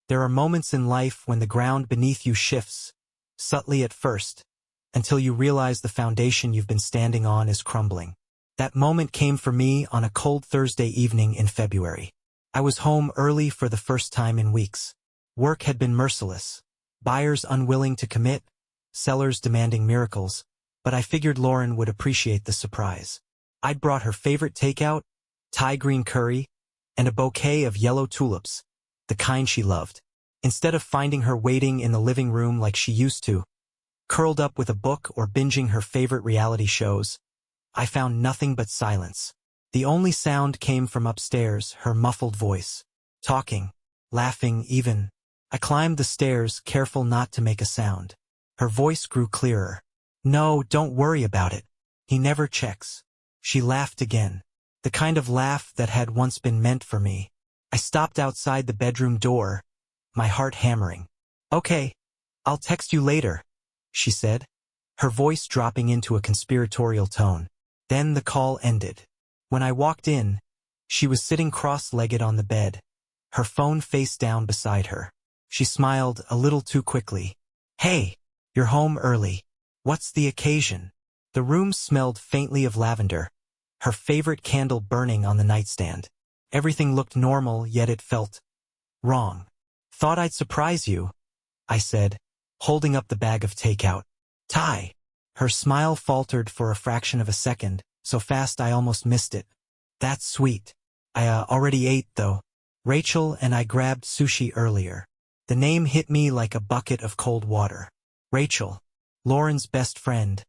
There are moments in life when the ground beneath you shifts, subtly at first, until you realize the foundation you've been standing on is crumbling. That moment came for me on a cold Thursday evening in February. I was home early for the first time in weeks. Work had been merciless, buyers unwilling to commit, sellers demanding miracles, but I figured Lauren would appreciate the surprise. I'd brought her favorite takeout, Thai green curry, and a bouquet of yellow tulips, the kind she loved. Instead of finding her waiting in the living room like she used to, curled up with a book or binging her favorite reality shows, I found nothing but silence. The only sound came from upstairs, her muffled voice, talking, laughing even. I climbed the stairs, careful not to make a sound. Her voice grew clearer. "No, don't worry about it. He never checks." She laughed again, the kind of laugh that had once been meant for me. I stopped outside the bedroom door, my heart hammering. "Okay, I'll text you later," she said, her voice dropping into a conspiratorial tone. Then the call ended. When I walked in, she was sitting cross-legged on the bed, her phone face down beside her. She smiled a little too quickly. "Hey, you're home early. What's the occasion?" The room smelled faintly of lavender, her favorite candle burning on the nightstand. Everything looked normal, yet it felt wrong. "Thought I'd surprise you," I said, holding up the bag of takeout. "Thai." Her smile faltered for a fraction of a second, so fast I almost missed it. "That's sweet. I already ate, though. Rachel and I grabbed sushi earlier." The name hit me like a bucket of cold water. Rachel, Lauren's best friend,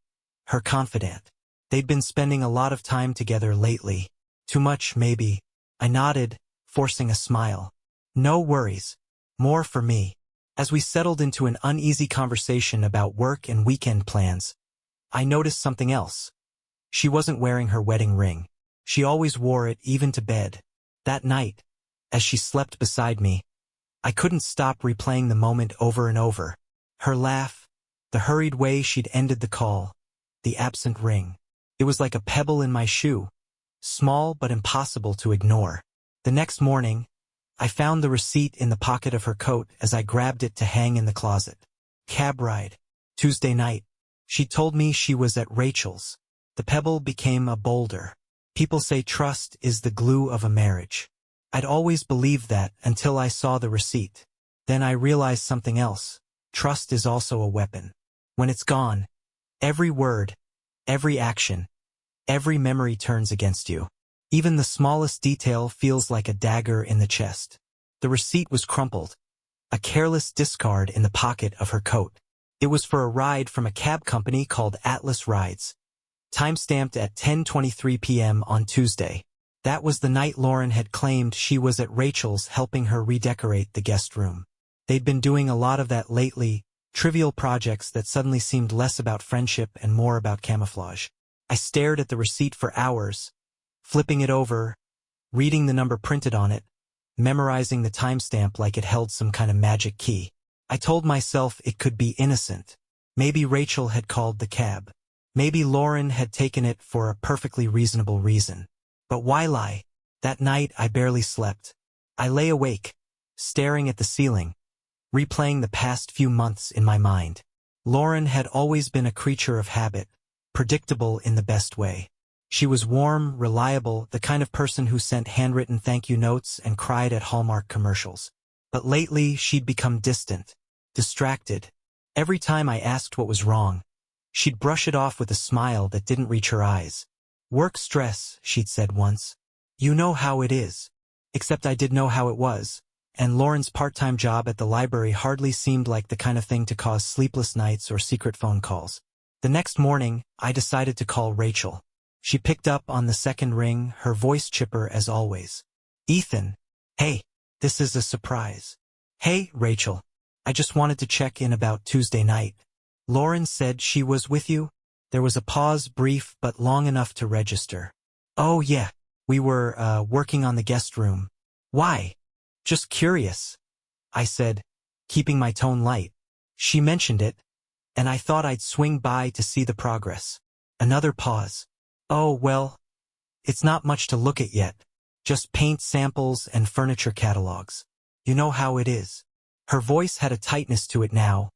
her confidant. They'd been spending a lot of time together lately. Too much, maybe. I nodded, forcing a smile. "No worries. More for me." As we settled into an uneasy conversation about work and weekend plans, I noticed something else. She wasn't wearing her wedding ring. She always wore it even to bed. That night, as she slept beside me, I couldn't stop replaying the moment over and over. Her laugh, the hurried way she'd ended the call, the absent ring. It was like a pebble in my shoe, small but impossible to ignore. The next morning, I found the receipt in the pocket of her coat as I grabbed it to hang in the closet. Cab ride, Tuesday night. She told me she was at Rachel's. The pebble became a boulder. People say trust is the glue of a marriage. I'd always believed that until I saw the receipt. Then I realized something else. Trust is also a weapon. When it's gone, every word, every action, every memory turns against you. Even the smallest detail feels like a dagger in the chest. The receipt was crumpled, a careless discard in the pocket of her coat. It was for a ride from a cab company called Atlas Rides, time-stamped at 10:23 p.m. on Tuesday. That was the night Lauren had claimed she was at Rachel's helping her redecorate the guest room. They'd been doing a lot of that lately, trivial projects that suddenly seemed less about friendship and more about camouflage. I stared at the receipt for hours, flipping it over, reading the number printed on it, memorizing the timestamp like it held some kind of magic key. I told myself it could be innocent. Maybe Rachel had called the cab. Maybe Lauren had taken it for a perfectly reasonable reason. But why lie? That night I barely slept. I lay awake, staring at the ceiling, replaying the past few months in my mind. Lauren had always been a creature of habit, predictable in the best way. She was warm, reliable, the kind of person who sent handwritten thank you notes and cried at Hallmark commercials. But lately she'd become distant, distracted. Every time I asked what was wrong, she'd brush it off with a smile that didn't reach her eyes. "Work stress," she'd said once. "You know how it is." Except I did know how it was, and Lauren's part-time job at the library hardly seemed like the kind of thing to cause sleepless nights or secret phone calls. The next morning, I decided to call Rachel. She picked up on the second ring, her voice chipper as always. "Ethan, hey, this is a surprise." "Hey, Rachel. I just wanted to check in about Tuesday night. Lauren said she was with you?" There was a pause, brief but long enough to register. "Oh yeah, we were working on the guest room." "Why?" "Just curious," I said, keeping my tone light. "She mentioned it, and I thought I'd swing by to see the progress." Another pause. "Oh, well, it's not much to look at yet. Just paint samples and furniture catalogs. You know how it is." Her voice had a tightness to it now,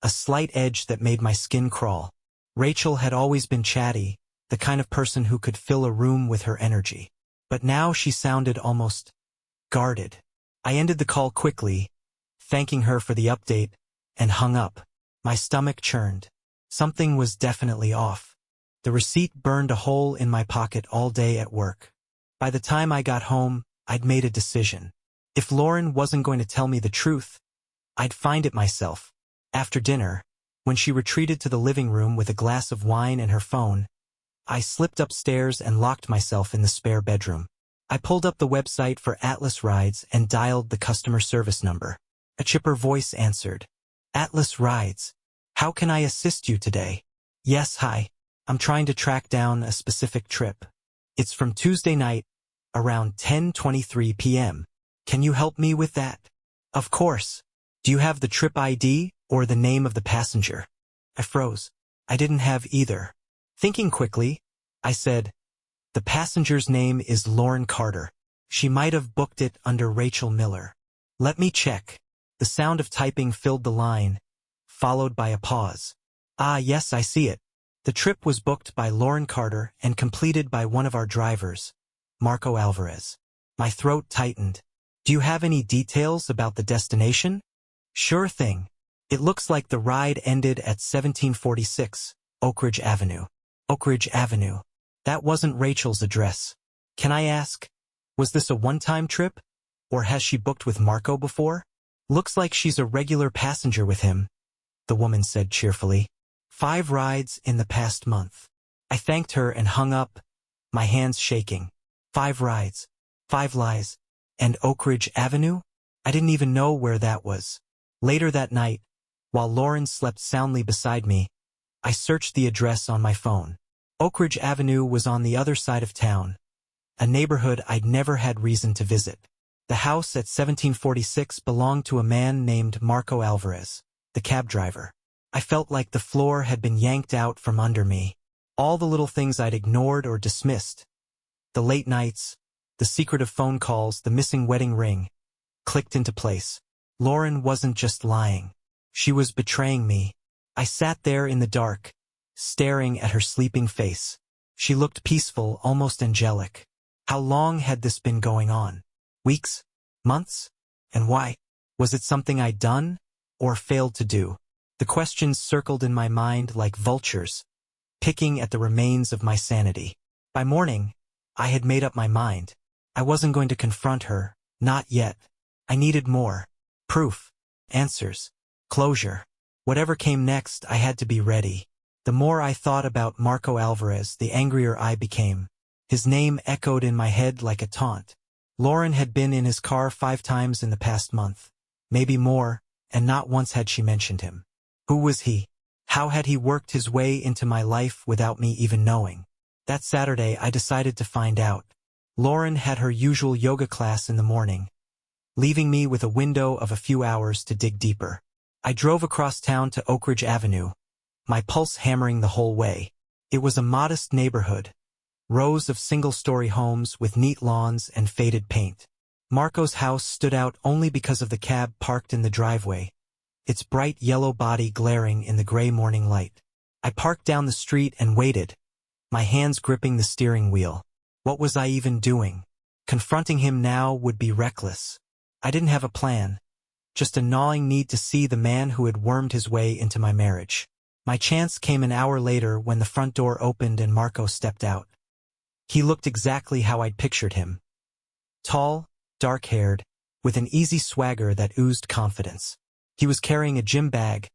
a slight edge that made my skin crawl. Rachel had always been chatty, the kind of person who could fill a room with her energy. But now she sounded almost guarded. I ended the call quickly, thanking her for the update, and hung up. My stomach churned. Something was definitely off. The receipt burned a hole in my pocket all day at work. By the time I got home, I'd made a decision. If Lauren wasn't going to tell me the truth, I'd find it myself. After dinner, when she retreated to the living room with a glass of wine and her phone, I slipped upstairs and locked myself in the spare bedroom. I pulled up the website for Atlas Rides and dialed the customer service number. A chipper voice answered. Atlas Rides. How can I assist you today? Yes, hi. I'm trying to track down a specific trip. It's from Tuesday night, around 10:23 p.m. Can you help me with that? Of course. Do you have the trip ID or the name of the passenger? I froze. I didn't have either. Thinking quickly, I said, the passenger's name is Lauren Carter. She might have booked it under Rachel Miller. Let me check. The sound of typing filled the line, followed by a pause. Ah, yes, I see it. The trip was booked by Lauren Carter and completed by one of our drivers, Marco Alvarez. My throat tightened. Do you have any details about the destination? Sure thing. It looks like the ride ended at 1746, Oak Ridge Avenue. Oak Ridge Avenue. That wasn't Rachel's address. Can I ask, was this a one-time trip? Or has she booked with Marco before? Looks like she's a regular passenger with him, the woman said cheerfully. 5 rides in the past month. I thanked her and hung up, my hands shaking. 5 rides, 5 lies, and Oak Ridge Avenue? I didn't even know where that was. Later that night, while Lauren slept soundly beside me, I searched the address on my phone. Oak Ridge Avenue was on the other side of town, a neighborhood I'd never had reason to visit. The house at 1746 belonged to a man named Marco Alvarez, the cab driver. I felt like the floor had been yanked out from under me. All the little things I'd ignored or dismissed, the late nights, the secretive phone calls, the missing wedding ring, clicked into place. Lauren wasn't just lying. She was betraying me. I sat there in the dark, staring at her sleeping face. She looked peaceful, almost angelic. How long had this been going on? Weeks? Months? And why? Was it something I'd done, or failed to do? The questions circled in my mind like vultures, picking at the remains of my sanity. By morning, I had made up my mind. I wasn't going to confront her, not yet. I needed more. Proof. Answers. Closure. Whatever came next, I had to be ready. The more I thought about Marco Alvarez, the angrier I became. His name echoed in my head like a taunt. Lauren had been in his car 5 times in the past month. Maybe more, and not once had she mentioned him. Who was he? How had he worked his way into my life without me even knowing? That Saturday, I decided to find out. Lauren had her usual yoga class in the morning, leaving me with a window of a few hours to dig deeper. I drove across town to Oak Ridge Avenue, my pulse hammering the whole way. It was a modest neighborhood, rows of single-story homes with neat lawns and faded paint. Marco's house stood out only because of the cab parked in the driveway, its bright yellow body glaring in the gray morning light. I parked down the street and waited, my hands gripping the steering wheel. What was I even doing? Confronting him now would be reckless. I didn't have a plan, just a gnawing need to see the man who had wormed his way into my marriage. My chance came an hour later when the front door opened and Marco stepped out. He looked exactly how I'd pictured him. Tall, dark-haired, with an easy swagger that oozed confidence. He was carrying a gym bag,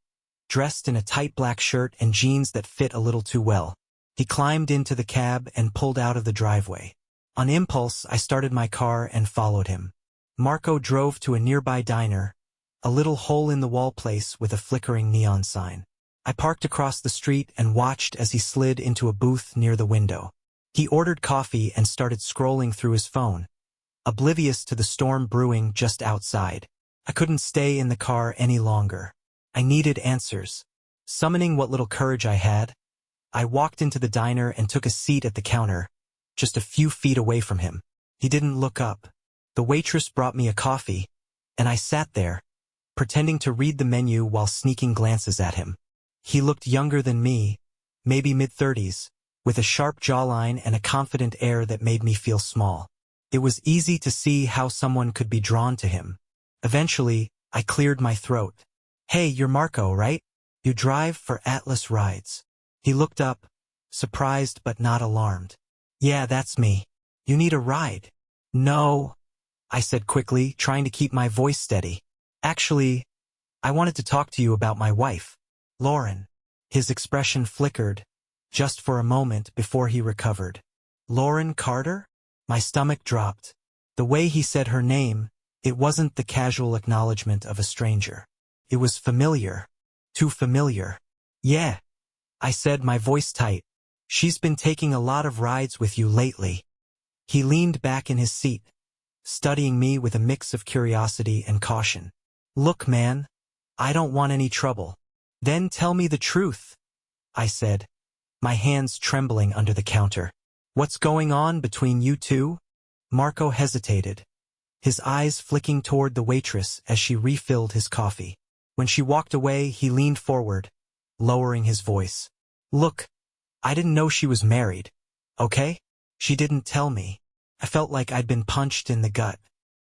dressed in a tight black shirt and jeans that fit a little too well. He climbed into the cab and pulled out of the driveway. On impulse, I started my car and followed him. Marco drove to a nearby diner, a little hole-in-the-wall place with a flickering neon sign. I parked across the street and watched as he slid into a booth near the window. He ordered coffee and started scrolling through his phone, oblivious to the storm brewing just outside. I couldn't stay in the car any longer. I needed answers. Summoning what little courage I had, I walked into the diner and took a seat at the counter, just a few feet away from him. He didn't look up. The waitress brought me a coffee, and I sat there, pretending to read the menu while sneaking glances at him. He looked younger than me, maybe mid-30s, with a sharp jawline and a confident air that made me feel small. It was easy to see how someone could be drawn to him. Eventually, I cleared my throat. "Hey, you're Marco, right? You drive for Atlas Rides." He looked up, surprised but not alarmed. "Yeah, that's me. You need a ride?" "No," I said quickly, trying to keep my voice steady. "Actually, I wanted to talk to you about my wife, Lauren." His expression flickered, just for a moment before he recovered. "Lauren Carter?" My stomach dropped. The way he said her name, it wasn't the casual acknowledgement of a stranger. It was familiar. Too familiar. "Yeah," I said, my voice tight. "She's been taking a lot of rides with you lately." He leaned back in his seat, studying me with a mix of curiosity and caution. "Look, man, I don't want any trouble." "Then tell me the truth," I said, my hands trembling under the counter. "What's going on between you two?" Marco hesitated, his eyes flicking toward the waitress as she refilled his coffee. When she walked away, he leaned forward, lowering his voice. "Look, I didn't know she was married, okay? She didn't tell me. I felt like I'd been punched in the gut."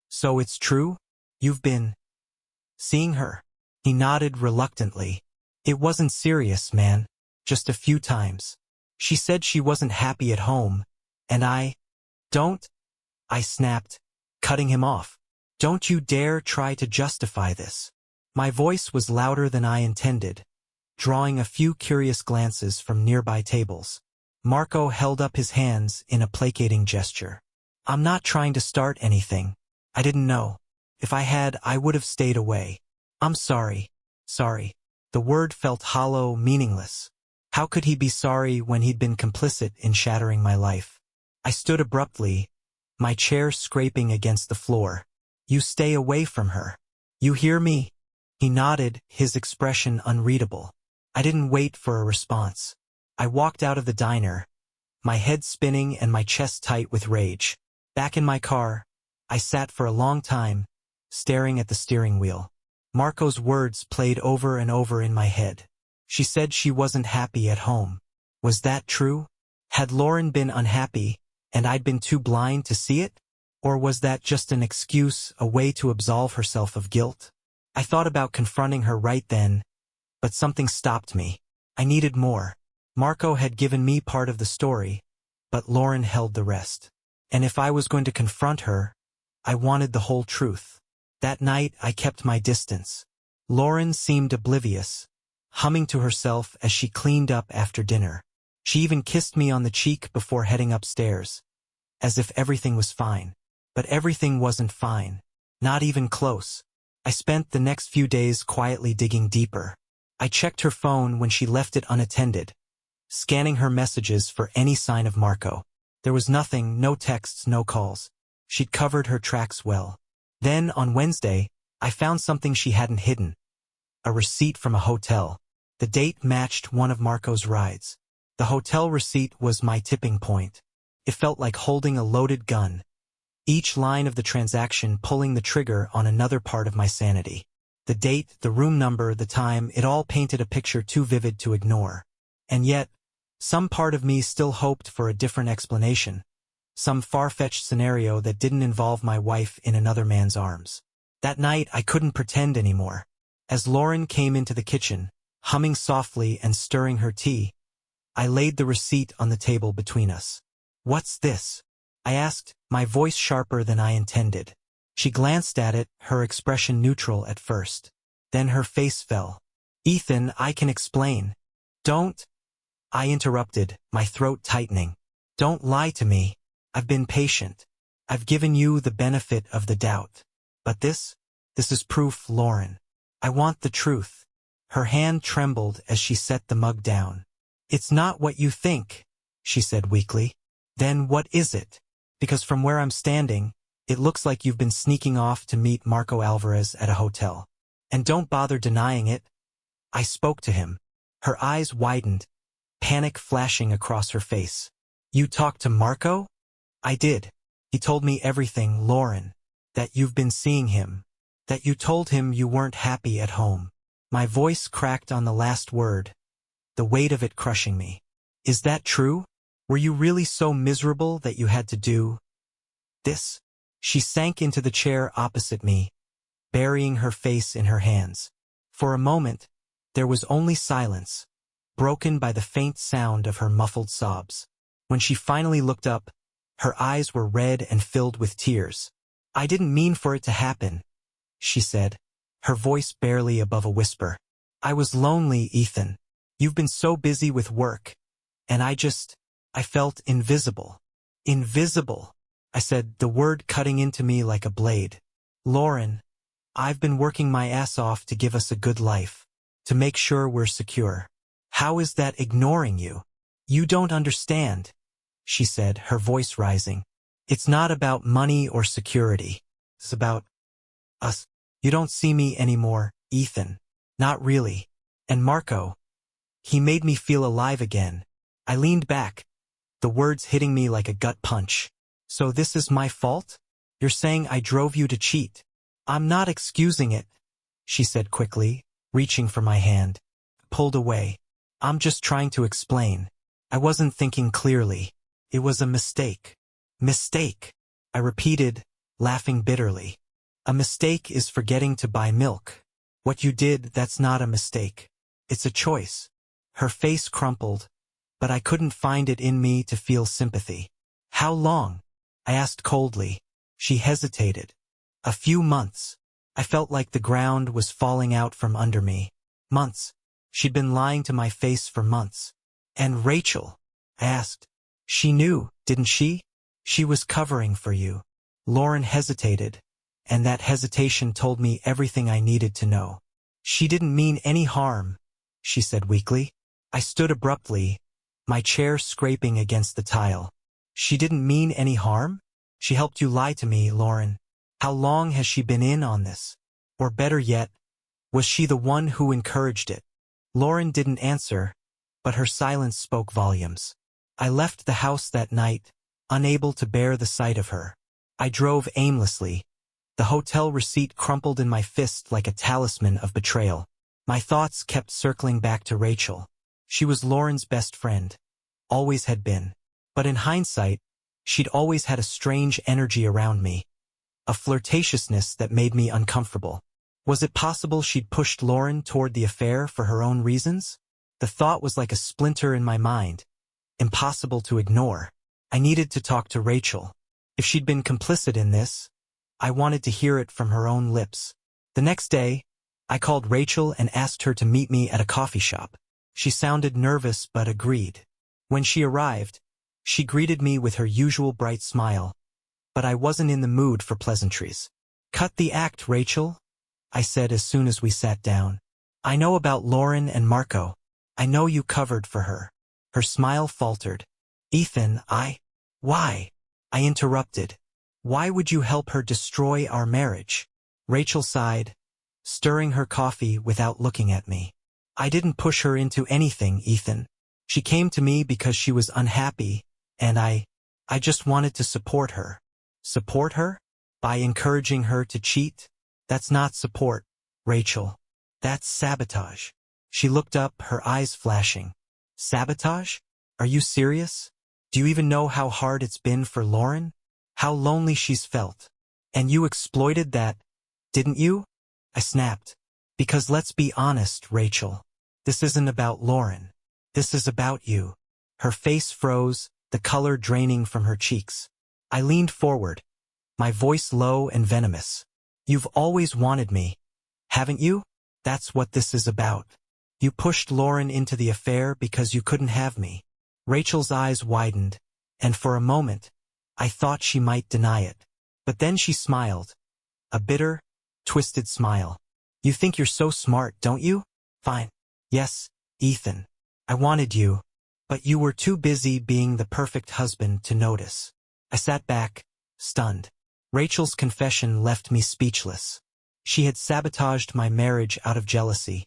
"So it's true? You've been seeing her?" He nodded reluctantly. "It wasn't serious, man. Just a few times. She said she wasn't happy at home, and don't," I snapped, cutting him off. "Don't you dare try to justify this." My voice was louder than I intended, drawing a few curious glances from nearby tables. Marco held up his hands in a placating gesture. "I'm not trying to start anything. I didn't know. If I had, I would have stayed away. I'm sorry." Sorry. The word felt hollow, meaningless. How could he be sorry when he'd been complicit in shattering my life? I stood abruptly, my chair scraping against the floor. "You stay away from her. You hear me?" He nodded, his expression unreadable. I didn't wait for a response. I walked out of the diner, my head spinning and my chest tight with rage. Back in my car, I sat for a long time, staring at the steering wheel. Marco's words played over and over in my head. She said she wasn't happy at home. Was that true? Had Lauren been unhappy, and I'd been too blind to see it? Or was that just an excuse, a way to absolve herself of guilt? I thought about confronting her right then, but something stopped me. I needed more. Marco had given me part of the story, but Lauren held the rest. And if I was going to confront her, I wanted the whole truth. That night, I kept my distance. Lauren seemed oblivious, humming to herself as she cleaned up after dinner. She even kissed me on the cheek before heading upstairs, as if everything was fine. But everything wasn't fine. Not even close. I spent the next few days quietly digging deeper. I checked her phone when she left it unattended, scanning her messages for any sign of Marco. There was nothing, no texts, no calls. She'd covered her tracks well. Then, on Wednesday, I found something she hadn't hidden. A receipt from a hotel. The date matched one of Marco's rides. The hotel receipt was my tipping point. It felt like holding a loaded gun, each line of the transaction pulling the trigger on another part of my sanity. The date, the room number, the time, it all painted a picture too vivid to ignore. And yet, some part of me still hoped for a different explanation. Some far-fetched scenario that didn't involve my wife in another man's arms. That night, I couldn't pretend anymore. As Lauren came into the kitchen, humming softly and stirring her tea, I laid the receipt on the table between us. "What's this?" I asked, my voice sharper than I intended. She glanced at it, her expression neutral at first. Then her face fell. "Ethan, I can explain." "Don't," I interrupted, my throat tightening. "Don't lie to me. I've been patient. I've given you the benefit of the doubt. But this is proof, Lauren. I want the truth." Her hand trembled as she set the mug down. "It's not what you think," she said weakly. "Then what is it? Because from where I'm standing, it looks like you've been sneaking off to meet Marco Alvarez at a hotel. And don't bother denying it." I spoke to him. Her eyes widened, panic flashing across her face. "You talked to Marco?" "I did. He told me everything, Lauren. That you've been seeing him. That you told him you weren't happy at home. My voice cracked on the last word, the weight of it crushing me. Is that true? Were you really so miserable that you had to do this? She sank into the chair opposite me, burying her face in her hands. For a moment, there was only silence, broken by the faint sound of her muffled sobs. When she finally looked up, her eyes were red and filled with tears. I didn't mean for it to happen, she said, her voice barely above a whisper. I was lonely, Ethan. You've been so busy with work. And I felt invisible. Invisible, I said, the word cutting into me like a blade. Lauren, I've been working my ass off to give us a good life, to make sure we're secure. How is that ignoring you? You don't understand, she said, her voice rising. It's not about money or security. It's about us. You don't see me anymore, Ethan. Not really. And Marco. He made me feel alive again. I leaned back, the words hitting me like a gut punch. So this is my fault? You're saying I drove you to cheat? I'm not excusing it, she said quickly, reaching for my hand. Pulled away. I'm just trying to explain. I wasn't thinking clearly. It was a mistake. Mistake, I repeated, laughing bitterly. A mistake is forgetting to buy milk. What you did, that's not a mistake. It's a choice. Her face crumpled, but I couldn't find it in me to feel sympathy. How long? I asked coldly. She hesitated. A few months. I felt like the ground was falling out from under me. Months. She'd been lying to my face for months. And Rachel? I asked. She knew, didn't she? She was covering for you. Lauren hesitated, and that hesitation told me everything I needed to know. She didn't mean any harm, she said weakly. I stood abruptly, my chair scraping against the tile. She didn't mean any harm? She helped you lie to me, Lauren. How long has she been in on this? Or better yet, was she the one who encouraged it? Lauren didn't answer, but her silence spoke volumes. I left the house that night, unable to bear the sight of her. I drove aimlessly, the hotel receipt crumpled in my fist like a talisman of betrayal. My thoughts kept circling back to Rachel. She was Lauren's best friend. Always had been. But in hindsight, she'd always had a strange energy around me. A flirtatiousness that made me uncomfortable. Was it possible she'd pushed Lauren toward the affair for her own reasons? The thought was like a splinter in my mind. Impossible to ignore. I needed to talk to Rachel. If she'd been complicit in this, I wanted to hear it from her own lips. The next day, I called Rachel and asked her to meet me at a coffee shop. She sounded nervous but agreed. When she arrived, she greeted me with her usual bright smile. But I wasn't in the mood for pleasantries. Cut the act, Rachel, I said as soon as we sat down. I know about Lauren and Marco. I know you covered for her. Her smile faltered. Ethan, Why? I interrupted. Why would you help her destroy our marriage? Rachel sighed, stirring her coffee without looking at me. I didn't push her into anything, Ethan. She came to me because she was unhappy, and I just wanted to support her. Support her? By encouraging her to cheat? That's not support, Rachel. That's sabotage. She looked up, her eyes flashing. Sabotage? Are you serious? Do you even know how hard it's been for Lauren? How lonely she's felt. And you exploited that, didn't you? I snapped. Because let's be honest, Rachel. This isn't about Lauren. This is about you. Her face froze, the color draining from her cheeks. I leaned forward, my voice low and venomous. You've always wanted me, haven't you? That's what this is about. You pushed Lauren into the affair because you couldn't have me. Rachel's eyes widened, and for a moment, I thought she might deny it. But then she smiled. A bitter, twisted smile. You think you're so smart, don't you? Fine. Yes, Ethan. I wanted you, but you were too busy being the perfect husband to notice. I sat back, stunned. Rachel's confession left me speechless. She had sabotaged my marriage out of jealousy,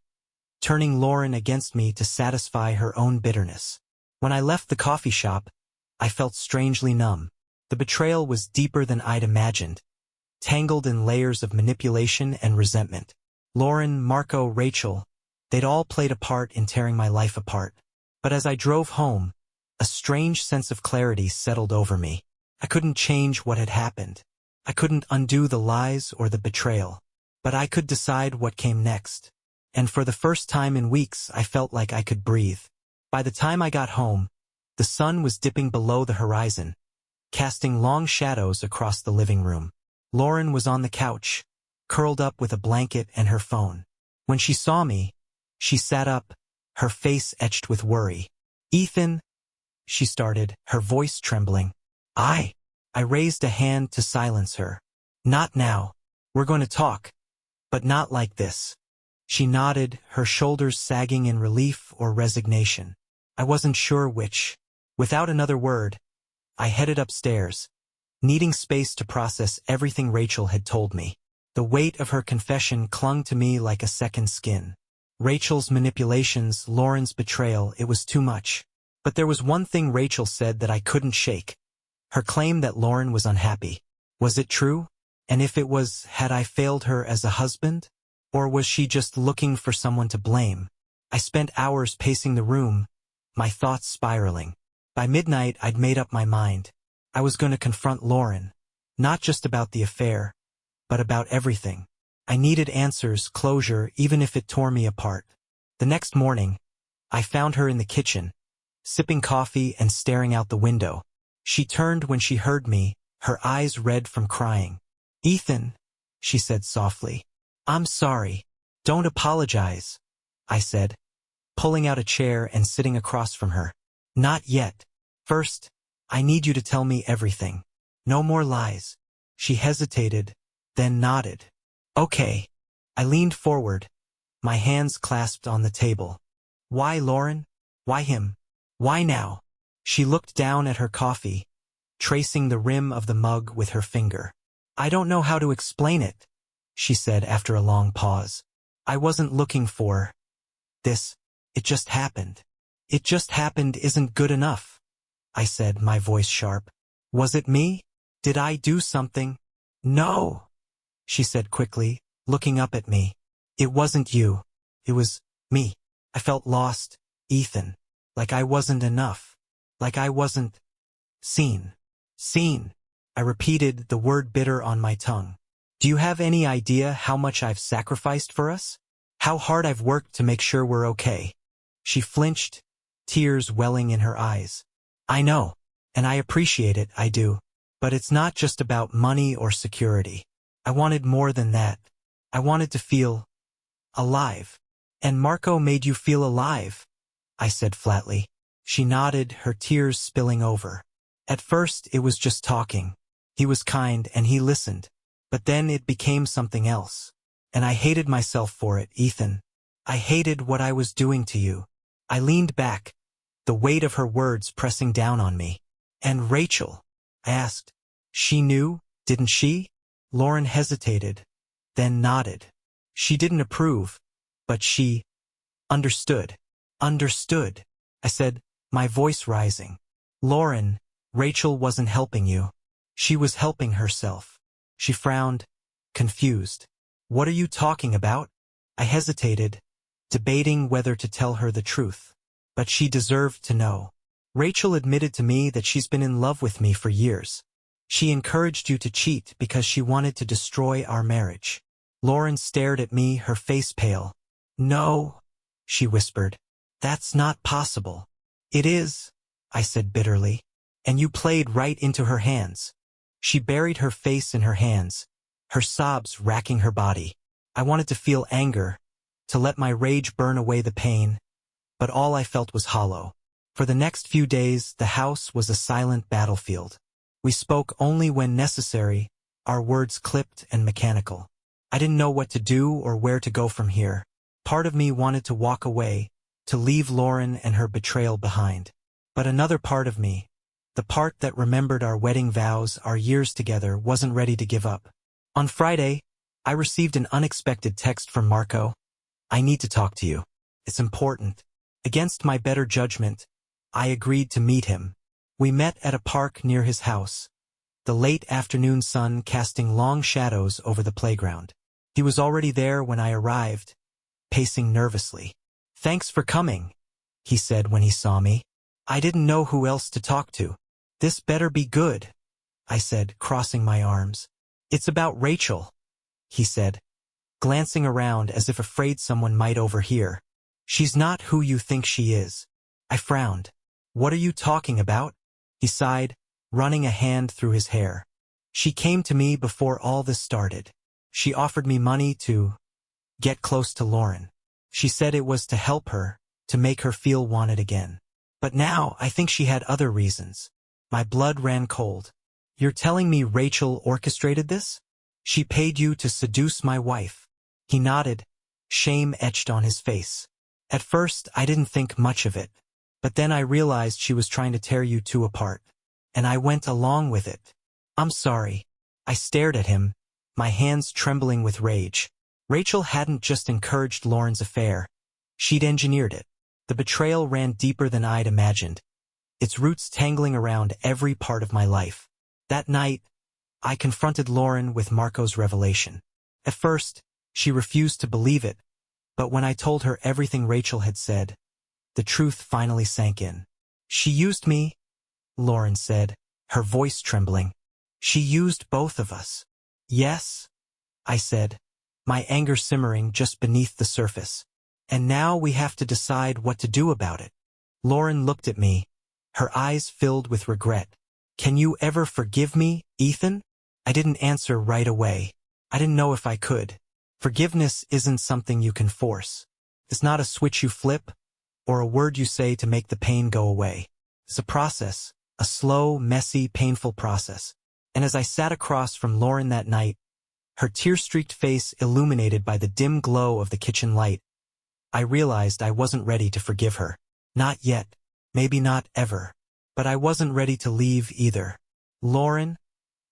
turning Lauren against me to satisfy her own bitterness. When I left the coffee shop, I felt strangely numb. The betrayal was deeper than I'd imagined. tangled in layers of manipulation and resentment. Lauren, Marco, Rachel, they'd all played a part in tearing my life apart. But as I drove home, a strange sense of clarity settled over me. I couldn't change what had happened. I couldn't undo the lies or the betrayal. But I could decide what came next. And for the first time in weeks, I felt like I could breathe. By the time I got home, the sun was dipping below the horizon, casting long shadows across the living room. Lauren was on the couch, curled up with a blanket and her phone. When she saw me, she sat up, her face etched with worry. "Ethan," she started, her voice trembling. I raised a hand to silence her. "Not now. We're going to talk. But not like this." She nodded, her shoulders sagging in relief or resignation. I wasn't sure which. Without another word, I headed upstairs, needing space to process everything Rachel had told me. The weight of her confession clung to me like a second skin. Rachel's manipulations, Lauren's betrayal, it was too much. But there was one thing Rachel said that I couldn't shake. Her claim that Lauren was unhappy. Was it true? And if it was, had I failed her as a husband? Or was she just looking for someone to blame? I spent hours pacing the room, my thoughts spiraling. By midnight, I'd made up my mind. I was going to confront Lauren, not just about the affair, but about everything. I needed answers, closure, even if it tore me apart. The next morning, I found her in the kitchen, sipping coffee and staring out the window. She turned when she heard me, her eyes red from crying. "Ethan," she said softly. "I'm sorry. Don't apologize," I said, pulling out a chair and sitting across from her. "Not yet. First, I need you to tell me everything. No more lies." She hesitated, then nodded. "Okay." I leaned forward, my hands clasped on the table. "Why Lauren? Why him? Why now?" She looked down at her coffee, tracing the rim of the mug with her finger. "I don't know how to explain it," she said after a long pause. "I wasn't looking for this. It just happened." "It just happened isn't good enough," I said, my voice sharp. "Was it me? Did I do something?" "No," she said quickly, looking up at me. "It wasn't you. It was me. I felt lost, Ethan. Like I wasn't enough. Like I wasn't seen." "Seen," I repeated, the word bitter on my tongue. "Do you have any idea how much I've sacrificed for us? How hard I've worked to make sure we're okay?" She flinched, tears welling in her eyes. "I know, and I appreciate it, I do. But it's not just about money or security. I wanted more than that. I wanted to feel alive." "And Marco made you feel alive," I said flatly. She nodded, her tears spilling over. "At first, it was just talking. He was kind and he listened. But then it became something else. And I hated myself for it, Ethan. I hated what I was doing to you." I leaned back, the weight of her words pressing down on me. "And Rachel?" I asked. "She knew, didn't she?" Lauren hesitated, then nodded. "She didn't approve, but she understood." "Understood," I said, my voice rising. "Lauren, Rachel wasn't helping you. She was helping herself." She frowned, confused. "What are you talking about?" I hesitated, debating whether to tell her the truth. But she deserved to know. "Rachel admitted to me that she's been in love with me for years. She encouraged you to cheat because she wanted to destroy our marriage." Lauren stared at me, her face pale. "No," she whispered. "That's not possible." "It is," I said bitterly. "And you played right into her hands." She buried her face in her hands, her sobs racking her body. I wanted to feel anger, to let my rage burn away the pain, but all I felt was hollow. For the next few days, the house was a silent battlefield. We spoke only when necessary, our words clipped and mechanical. I didn't know what to do or where to go from here. Part of me wanted to walk away, to leave Lauren and her betrayal behind. But another part of me, the part that remembered our wedding vows, our years together, wasn't ready to give up. On Friday, I received an unexpected text from Marco. "I need to talk to you. It's important." Against my better judgment, I agreed to meet him. We met at a park near his house. the late afternoon sun casting long shadows over the playground. He was already there when I arrived, pacing nervously. "Thanks for coming," he said when he saw me. "I didn't know who else to talk to." "This better be good," I said, crossing my arms. "It's about Rachel," he said, glancing around as if afraid someone might overhear. "She's not who you think she is." I frowned. "What are you talking about?" He sighed, running a hand through his hair. "She came to me before all this started. She offered me money to get close to Lauren. She said it was to help her, to make her feel wanted again. But now I think she had other reasons." My blood ran cold. "You're telling me Rachel orchestrated this? She paid you to seduce my wife?" He nodded, shame etched on his face. "At first I didn't think much of it. But then I realized she was trying to tear you two apart. And I went along with it." "I'm sorry." I stared at him, my hands trembling with rage. Rachel hadn't just encouraged Lauren's affair. She'd engineered it. The betrayal ran deeper than I'd imagined, its roots tangling around every part of my life. That night, I confronted Lauren with Marco's revelation. At first, she refused to believe it, but when I told her everything Rachel had said, the truth finally sank in. "She used me," Lauren said, her voice trembling. "She used both of us." "Yes," I said, my anger simmering just beneath the surface. "And now we have to decide what to do about it." Lauren looked at me, her eyes filled with regret. "Can you ever forgive me, Ethan?" I didn't answer right away. I didn't know if I could. Forgiveness isn't something you can force. It's not a switch you flip, or a word you say to make the pain go away. It's a process, a slow, messy, painful process. And as I sat across from Lauren that night, her tear-streaked face illuminated by the dim glow of the kitchen light, I realized I wasn't ready to forgive her. Not yet. Maybe not ever. But I wasn't ready to leave either. "Lauren,"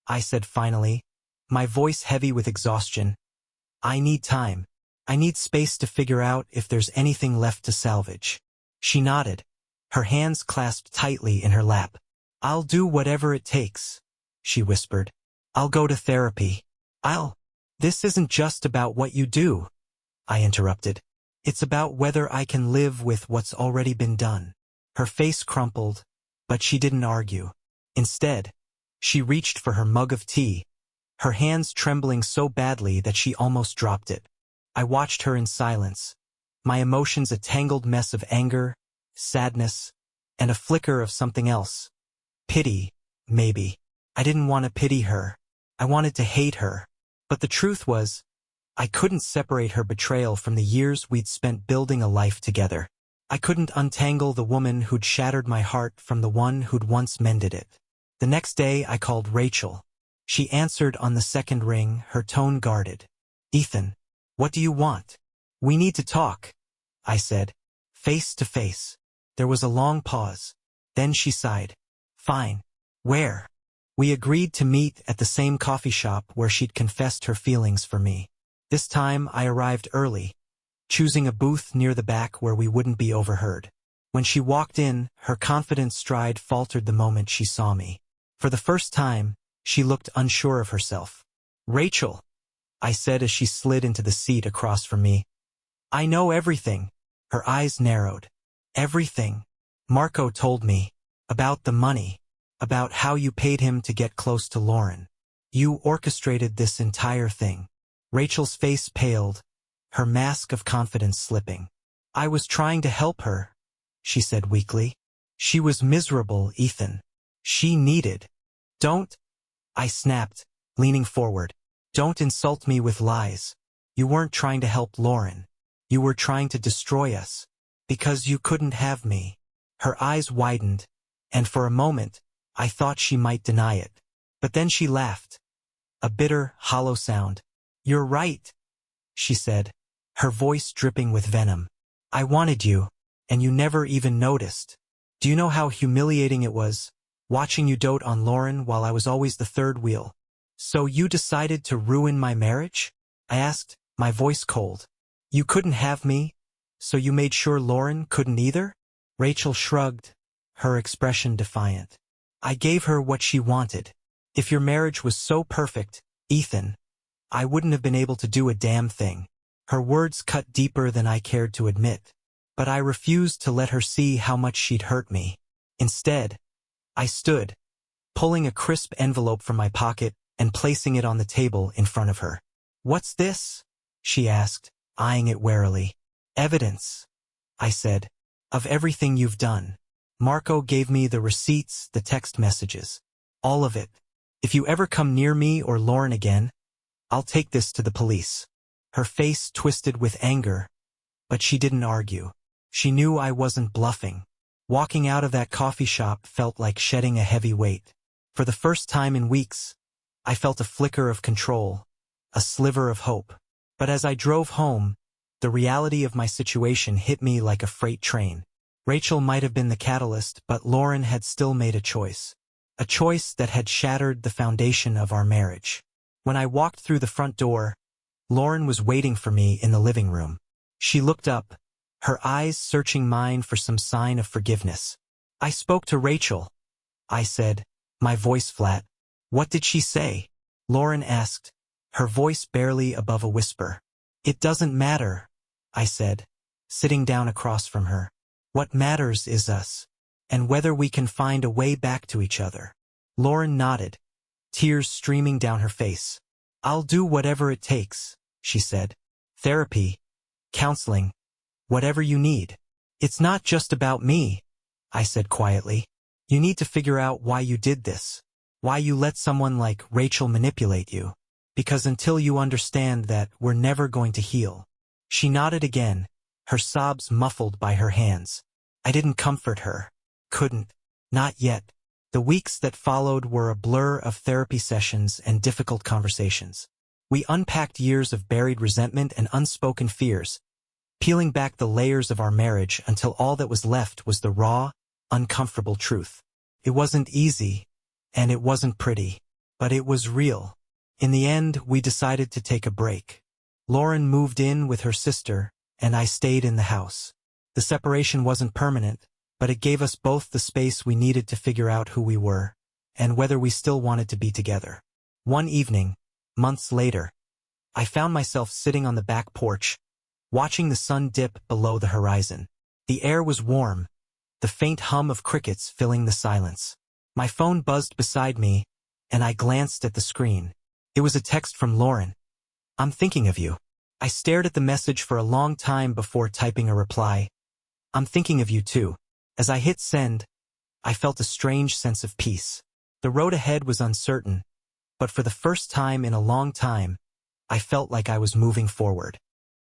I said finally, my voice heavy with exhaustion, "I need time. I need space to figure out if there's anything left to salvage." She nodded, her hands clasped tightly in her lap. "I'll do whatever it takes," she whispered. "I'll go to therapy. This isn't just about what you do," I interrupted. "It's about whether I can live with what's already been done." Her face crumpled, but she didn't argue. Instead, she reached for her mug of tea, her hands trembling so badly that she almost dropped it. I watched her in silence, my emotions a tangled mess of anger, sadness, and a flicker of something else. Pity, maybe. I didn't want to pity her. I wanted to hate her. But the truth was, I couldn't separate her betrayal from the years we'd spent building a life together. I couldn't untangle the woman who'd shattered my heart from the one who'd once mended it. The next day I called Rachel. She answered on the second ring, her tone guarded. "Ethan, what do you want?" "We need to talk," I said, face to face. There was a long pause. Then she sighed. "Fine. Where?" We agreed to meet at the same coffee shop where she'd confessed her feelings for me. This time I arrived early, choosing a booth near the back where we wouldn't be overheard. When she walked in, her confident stride faltered the moment she saw me. For the first time, she looked unsure of herself. "Rachel," I said as she slid into the seat across from me. "I know everything." Her eyes narrowed. "Everything. Marco told me. About the money. About how you paid him to get close to Lauren. You orchestrated this entire thing." Rachel's face paled, her mask of confidence slipping. "I was trying to help her," she said weakly. "She was miserable, Ethan. She needed." "Don't," I snapped, leaning forward. "Don't insult me with lies. You weren't trying to help Lauren. You were trying to destroy us. Because you couldn't have me." Her eyes widened, and for a moment, I thought she might deny it. But then she laughed. A bitter, hollow sound. "You're right," she said, her voice dripping with venom. "I wanted you, and you never even noticed. Do you know how humiliating it was, watching you dote on Lauren while I was always the third wheel?" "So you decided to ruin my marriage?" I asked, my voice cold. "You couldn't have me, so you made sure Lauren couldn't either?" Rachel shrugged, her expression defiant. "I gave her what she wanted. If your marriage was so perfect, Ethan, I wouldn't have been able to do a damn thing. Her words cut deeper than I cared to admit, but I refused to let her see how much she'd hurt me. Instead, I stood, pulling a crisp envelope from my pocket and placing it on the table in front of her. "What's this?" she asked, eyeing it warily. "Evidence," I said, "of everything you've done." Marco gave me the receipts, the text messages. All of it. "If you ever come near me or Lauren again, I'll take this to the police." Her face twisted with anger, but she didn't argue. She knew I wasn't bluffing. Walking out of that coffee shop felt like shedding a heavy weight. For the first time in weeks, I felt a flicker of control, a sliver of hope. But as I drove home, the reality of my situation hit me like a freight train. Rachel might have been the catalyst, but Lauren had still made a choice. A choice that had shattered the foundation of our marriage. When I walked through the front door, Lauren was waiting for me in the living room. She looked up, her eyes searching mine for some sign of forgiveness. "I spoke to Rachel," I said, my voice flat. "What did she say?" Lauren asked, her voice barely above a whisper. "It doesn't matter," I said, sitting down across from her. "What matters is us, and whether we can find a way back to each other." Lauren nodded, tears streaming down her face. "I'll do whatever it takes," she said. "Therapy, counseling, whatever you need." "It's not just about me," I said quietly. "You need to figure out why you did this, why you let someone like Rachel manipulate you. Because until you understand that, we're never going to heal." She nodded again, her sobs muffled by her hands. I didn't comfort her. Couldn't. Not yet. The weeks that followed were a blur of therapy sessions and difficult conversations. We unpacked years of buried resentment and unspoken fears, peeling back the layers of our marriage until all that was left was the raw, uncomfortable truth. It wasn't easy, and it wasn't pretty, but it was real. In the end, we decided to take a break. Lauren moved in with her sister, and I stayed in the house. The separation wasn't permanent, but it gave us both the space we needed to figure out who we were, and whether we still wanted to be together. One evening, months later, I found myself sitting on the back porch, watching the sun dip below the horizon. The air was warm, the faint hum of crickets filling the silence. My phone buzzed beside me, and I glanced at the screen. It was a text from Lauren. "I'm thinking of you." I stared at the message for a long time before typing a reply. "I'm thinking of you too." As I hit send, I felt a strange sense of peace. The road ahead was uncertain, but for the first time in a long time, I felt like I was moving forward.